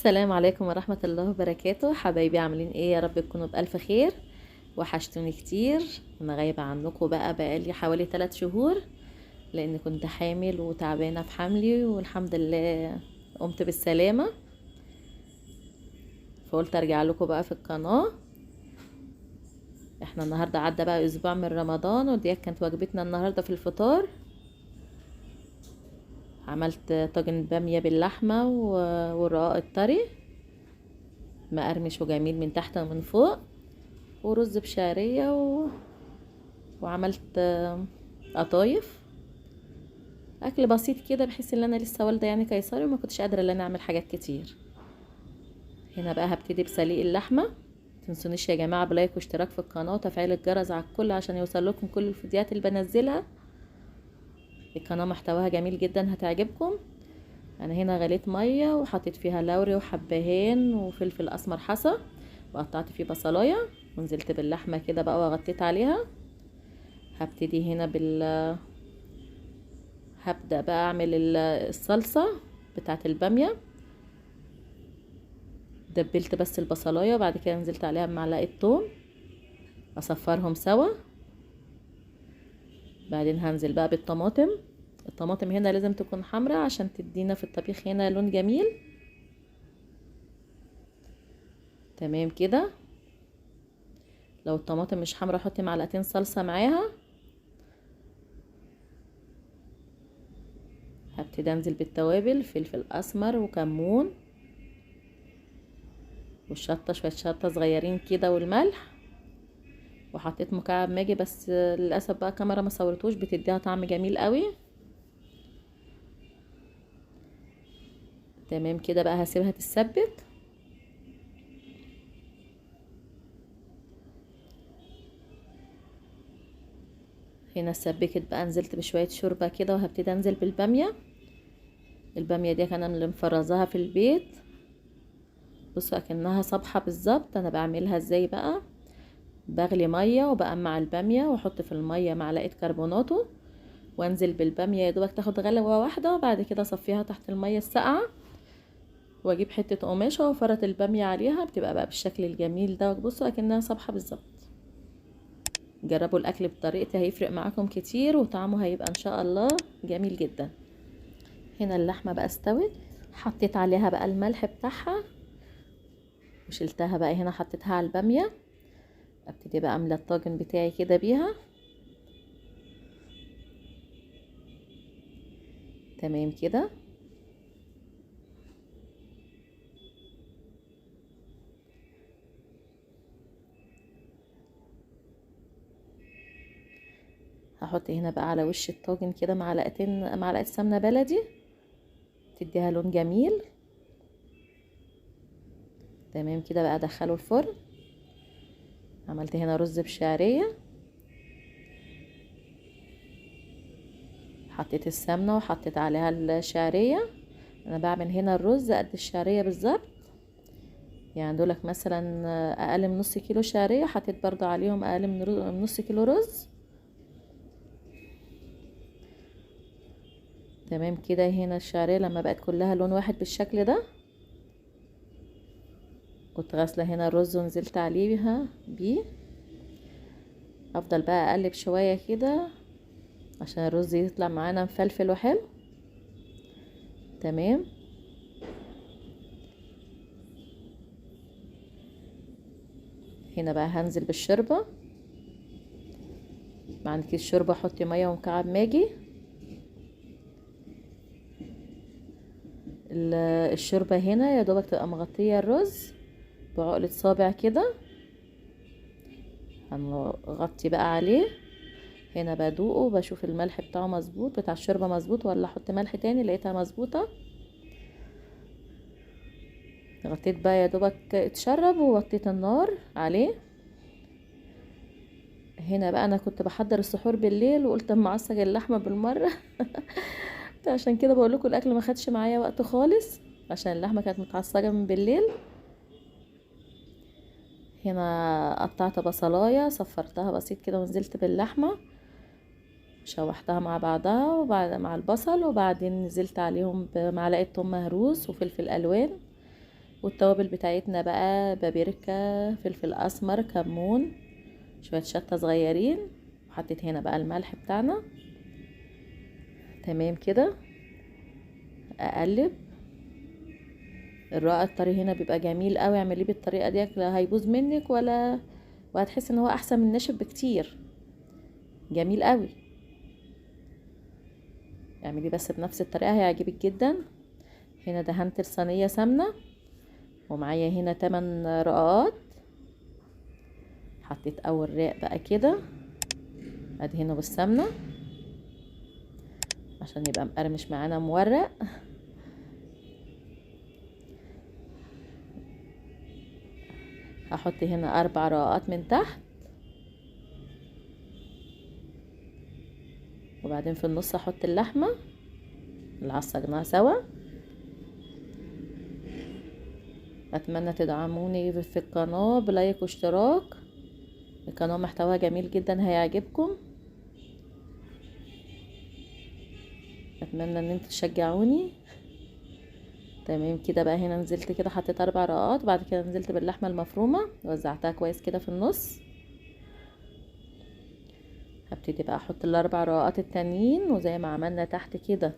السلام عليكم ورحمة الله وبركاته. حبايبي عاملين ايه؟ يا رب تكونوا بألف خير. وحشتوني كتير. انا غايبة عنكم بقالي حوالي 3 شهور، لان كنت حامل وتعبانة في حملي، والحمد لله قمت بالسلامة. فقلت ارجع لكم بقى في القناة. احنا النهاردة عدى بقى اسبوع من رمضان، ودي كانت وجبتنا النهاردة في الفطار. عملت طاجن بامية باللحمة والرقاق الطري مقرمش وجميل من تحت ومن فوق، ورز بشعرية وعملت قطايف. اكل بسيط كده، بحيث ان انا لسه والده يعني قيصري، وما كنتش قادره ان انا اعمل حاجات كتير. هنا بقى هبتدي بسليق اللحمه. متنسونيش يا جماعه بلايك واشتراك في القناه وتفعيل الجرس على الكل عشان يوصل لكم كل الفيديوهات اللي بنزلها. القناه محتواها جميل جدا، هتعجبكم. انا هنا غليت ميه وحطيت فيها لوري وحبهان وفلفل اسمر حصى، وقطعت فيه بصلايه، ونزلت باللحمه كده بقى وغطيت عليها. هبتدي هنا هبدأ بقى اعمل الصلصة بتاعة البامية. دبلت بس البصلاية، وبعد كده نزلت عليها بمعلقة توم اصفرهم سوا. بعدين هنزل بقى بالطماطم. الطماطم هنا لازم تكون حمراء عشان تدينا في الطبيخ هنا لون جميل. تمام كده. لو الطماطم مش حمراء حطي معلقتين صلصة معاها. هبتدي انزل بالتوابل، فلفل اسمر وكمون والشطة، شوية شطة صغيرين كده، والملح. وحطيت مكعب ماجي، بس للاسف بقى الكاميرا ما صورتوش، بتديها طعم جميل قوي. تمام كده بقى، هسيبها تتسبك. هنا اتسبكت بقى، نزلت بشويه شوربه كده، وهبتدي انزل بالباميه. الباميه دي كان انا اللي مفرزاها في البيت. بصوا اكنها صبحه بالظبط. انا بعملها ازاي بقى؟ بغلي ميه وبقمع الباميه، واحط في الميه معلقه كربوناتو، وانزل بالباميه يا دوبك تاخد غلوه واحده، وبعد كده اصفيها تحت الميه الساقعه، واجيب حته قماشه وافرط الباميه عليها، بتبقى بقى بالشكل الجميل ده. بصوا اكنها صبحه بالظبط. جربوا الاكل بطريقتي، هيفرق معاكم كتير، وطعمه هيبقى ان شاء الله جميل جدا. هنا اللحمه بقى استوت، حطيت عليها بقى الملح بتاعها، وشلتها بقى هنا حطيتها على الباميه. ابتدي بقى املى الطاجن بتاعي كده بيها. تمام كده. هحط هنا بقى على وش الطاجن كده معلقه سمنه بلدي، تديها لون جميل. تمام كده بقى، ادخله الفرن. عملت هنا رز بشعريه، حطيت السمنه وحطيت عليها الشعريه. انا بعمل هنا الرز قد الشعريه بالظبط، يعني دولك مثلا اقل من نص كيلو شعريه، حطيت برضو عليهم اقل من نص كيلو رز. تمام كده. هنا الشعريه لما بقت كلها لون واحد بالشكل ده، كنت غاسله هنا الرز ونزلت عليه بيه. افضل بقى اقلب شويه كده عشان الرز يطلع معانا مفلفل وحلو. تمام. هنا بقى هنزل بالشوربه. مع كيس الشوربه حطي ميه ومكعب ماجي. الشوربه هنا يا دوبك تبقى مغطيه الرز بعقله صابع كده. هنغطي بقى عليه. هنا بدوقه بشوف الملح بتاعه مظبوط، بتاع الشوربه مظبوط، ولا احط ملح تاني. لقيتها مظبوطه. غطيت بقى يا دوبك اتشرب، ووطيت النار عليه. هنا بقى انا كنت بحضر السحور بالليل، وقلت اما اعصج اللحمه بالمره. عشان كده بقول لكم الاكل ما خدش معايا وقت خالص، عشان اللحمه كانت متعصجه من بالليل. هنا قطعت بصلايه صفرتها بسيط كده، ونزلت باللحمه شوحتها مع بعضها وبعد مع البصل، وبعدين نزلت عليهم بمعلقه ثوم مهروس وفلفل الوان. والتوابل بتاعتنا بقى بابريكا، فلفل اسمر، كمون، شوية شطة صغيرين، وحطيت هنا بقى الملح بتاعنا. تمام كده، اقلب. الرق الطري هنا بيبقى جميل قوي، اعمليه بالطريقه دي لا هيبوظ منك وهتحس ان هو احسن من الناشف بكتير، جميل قوي. اعمليه بس بنفس الطريقه هيعجبك جدا. هنا دهنت الصينيه سمنه، ومعايا هنا 8 رقات. حطيت اول رق بقى كده، ادهنه بالسمنه عشان يبقى مقرمش معانا مورق. هحط هنا 4 رقات من تحت، وبعدين في النص هحط اللحمه اللي عصجناها سوا. اتمنى تدعموني في القناه بلايك واشتراك، القناه محتواها جميل جدا هيعجبكم. اتمنى ان انتوا تشجعوني. تمام كده بقى، هنا نزلت كده حطيت 4 رقات، وبعد كده نزلت باللحمه المفرومه وزعتها كويس كده في النص. هبتدي بقى احط ال4 رقات التانيين، وزي ما عملنا تحت كده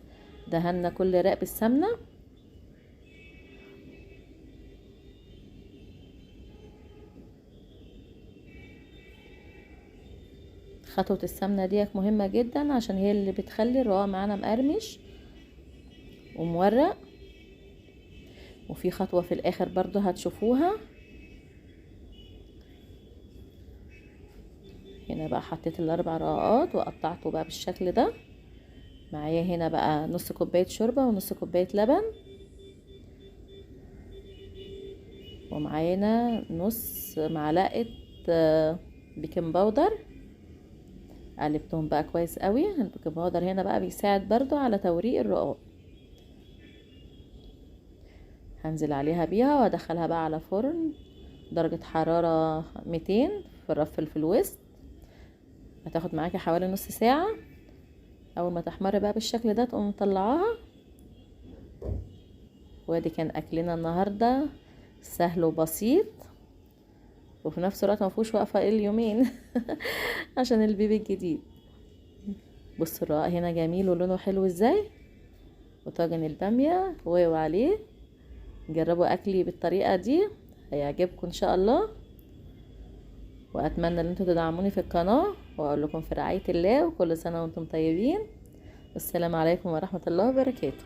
دهنا كل رق بالسمنه. خطوه السمنه دي مهمه جدا عشان هي اللي بتخلي الرقاق معانا مقرمش ومورق. وفي خطوه في الاخر برضو هتشوفوها. هنا بقى حطيت ال4 رقات وقطعته بقى بالشكل ده. معايا هنا بقى نص كوبايه شوربه ونص كوبايه لبن، ومعانا نص معلقه بيكنج باودر. قلبتهم بقى كويس قوي. البيكنج باودر هنا بقى بيساعد برضو على توريق الرقاق. هنزل عليها بيها وادخلها بقى على فرن درجة حرارة 200 في الرف في الوسط. هتاخد معاكي حوالي نص ساعة. اول ما تحمر بقى بالشكل ده تقوم مطلعاها. وادي كان اكلنا النهاردة، سهل وبسيط، وفي نفس الوقت مفهوش وقفة اليومين عشان البيبي الجديد. بصوا الرقاق هنا جميل ولونه حلو ازاي، وطاجن البامية وعليه. جربوا اكلي بالطريقة دي هيعجبكم ان شاء الله. واتمنى ان انتوا تدعموني في القناة، واقول لكم في رعاية الله، وكل سنة وانتم طيبين. والسلام عليكم ورحمة الله وبركاته.